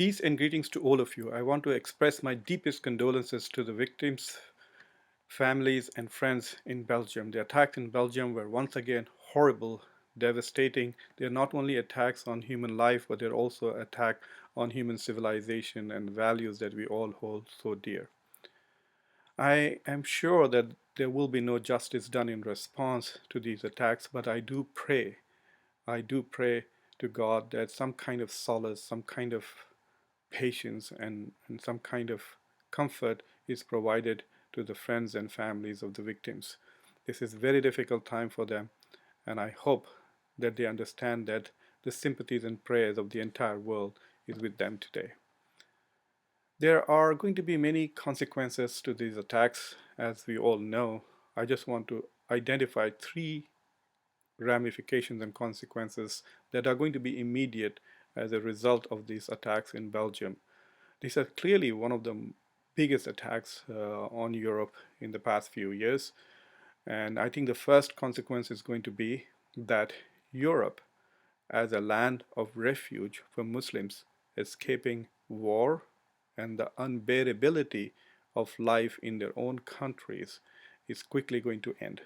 Peace and greetings to all of you. I want to express my deepest condolences to the victims, families, and friends in Belgium. The attacks in Belgium were once again horrible, devastating. They're not only attacks on human life, but they're also attacks on human civilization and values that we all hold so dear. I am sure that there will be no justice done in response to these attacks, but I do pray to God that some kind of solace, some kind of patience, and some kind of comfort is provided to the friends and families of the victims. This is a very difficult time for them, and I hope that they understand that the sympathies and prayers of the entire world is with them today. There are going to be many consequences to these attacks, as we all know. I just want to identify three ramifications and consequences that are going to be immediate as a result of these attacks in Belgium. These are clearly one of the biggest attacks on Europe in the past few years. And I think the first consequence is going to be that Europe, as a land of refuge for Muslims escaping war and the unbearability of life in their own countries, is quickly going to end.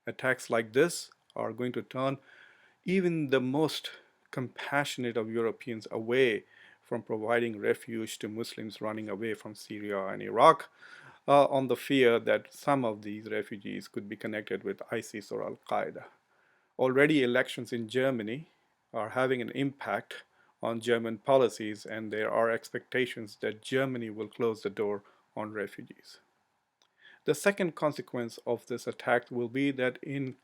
Attacks like this are going to turn even the most compassionate of Europeans away from providing refuge to Muslims running away from Syria and Iraq, on the fear that some of these refugees could be connected with ISIS or Al Qaeda. Already, elections in Germany are having an impact on German policies, and there are expectations that Germany will close the door on refugees. The second consequence of this attack will be that in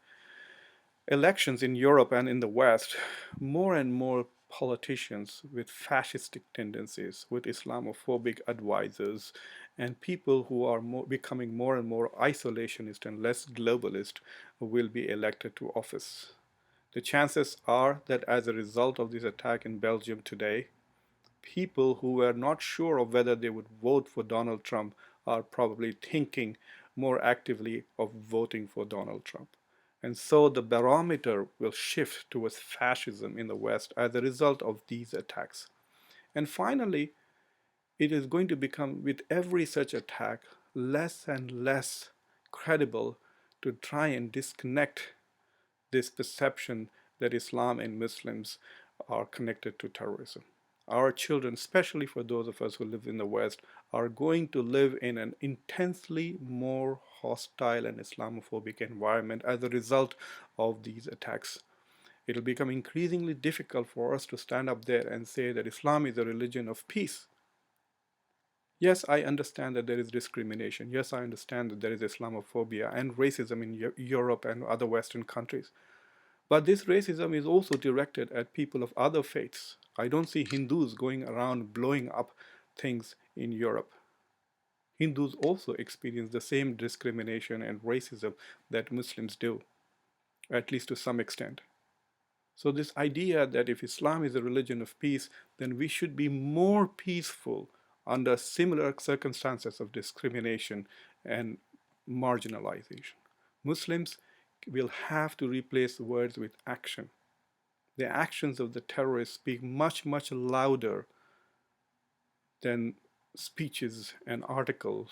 elections in Europe and in the West, more and more politicians with fascistic tendencies, with Islamophobic advisors, and people who are becoming more and more isolationist and less globalist will be elected to office. The chances are that as a result of this attack in Belgium today, people who were not sure of whether they would vote for Donald Trump are probably thinking more actively of voting for Donald Trump. And so the barometer will shift towards fascism in the West as a result of these attacks. And finally, it is going to become, with every such attack, less and less credible to try and disconnect this perception that Islam and Muslims are connected to terrorism. Our children, especially for those of us who live in the West, are going to live in an intensely more hostile and Islamophobic environment as a result of these attacks. It'll become increasingly difficult for us to stand up there and say that Islam is a religion of peace. Yes, I understand that there is discrimination. Yes, I understand that there is Islamophobia and racism in Europe and other Western countries. But this racism is also directed at people of other faiths. I don't see Hindus going around blowing up things in Europe. Hindus also experience the same discrimination and racism that Muslims do, at least to some extent. So this idea that if Islam is a religion of peace, then we should be more peaceful under similar circumstances of discrimination and marginalization. Muslims will have to replace words with action. The actions of the terrorists speak much, much louder than speeches and articles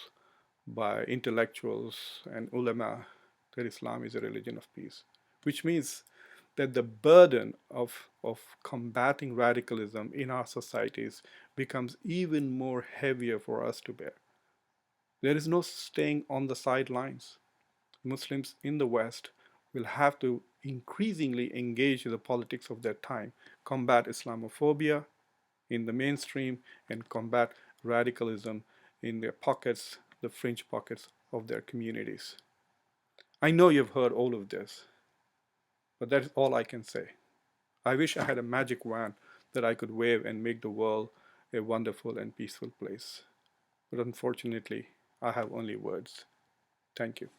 by intellectuals and ulama that Islam is a religion of peace, which means that the burden of combating radicalism in our societies becomes even more heavier for us to bear. There is no staying on the sidelines. Muslims in the West will have to increasingly engage in the politics of their time, combat Islamophobia in the mainstream, and combat radicalism in their pockets, the fringe pockets of their communities. I know you've heard all of this, but that is all I can say. I wish I had a magic wand that I could wave and make the world a wonderful and peaceful place. But unfortunately, I have only words. Thank you.